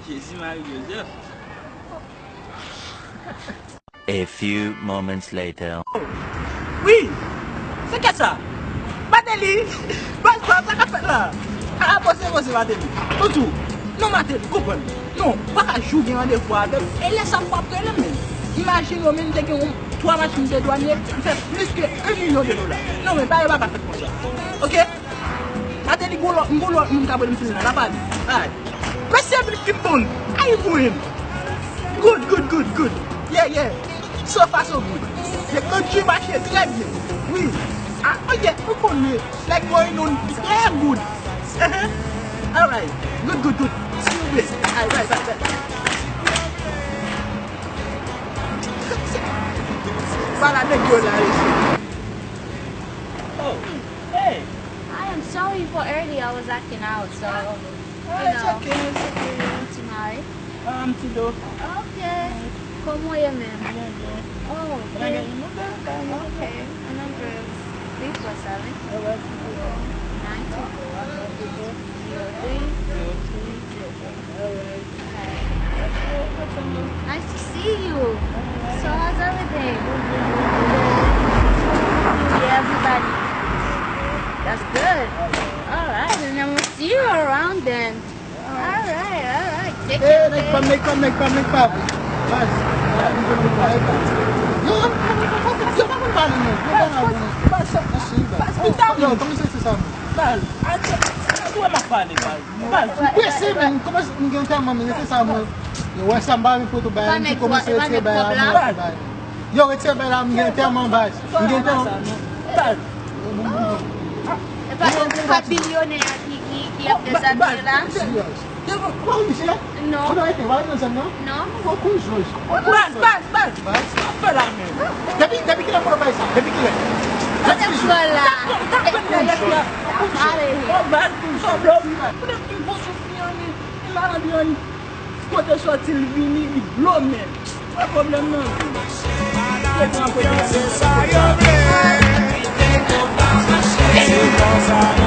Jésus Marie Joseph. A few moments later. Oui, c'est qu'est-ce ça? Matéli, ça qu'a fait là? Ah, c'est Matéli. Tout. Non, Matéli, comprends. Non, pas à jouer des fois avec. Et laisse ça pas après même. Imagine, on même que 3 machines de douanier, fait plus que $1 million. Non, mais pas faire comme ça. Ok? Matéli, ngolo, m'kabel m'film la pas. Ah. Possible keep on. I win. Good. Yeah. So far so good. The country marché très bien. Oui. Ah, ok, vous connaissez. Like going on très good. Alright. Good. See you later. Right. Oh, hey. I am sorry for early. I was acting out, so It's okay. tonight. Tido. Okay. ¿Cómo llaman? Yeah. Oh, Okay. okay. Okay. My number is 347 Nice to see you. So how's everything? Yeah, everybody. That's good. Alright, and then we'll see you around then. Alright. Take care. Make pap. Bas. Não, como você sabe? Bal, tu é mafale, Bal. Conheci, mano. Como ninguém tem uma menina, você sabe? Eu vou sambar me puto bem, eu comecei a trabalhar. Eu vou trabalhar, ninguém tem uma base. Ninguém tem uma. Bal. É para bilionaire que é dessa lá? Qual é isso? Não. Não é que vai, não sabe não? Não. Qual com os dois? Bal. Fala mesmo. Deve que não pode passar, deve que é. Olha lá. Bal, tu só bloco. Por isso que você fiane, lá bioni. Quando só te vini e blow man. Não é problema não. Você saiu bem, tem que voltar, mas chega.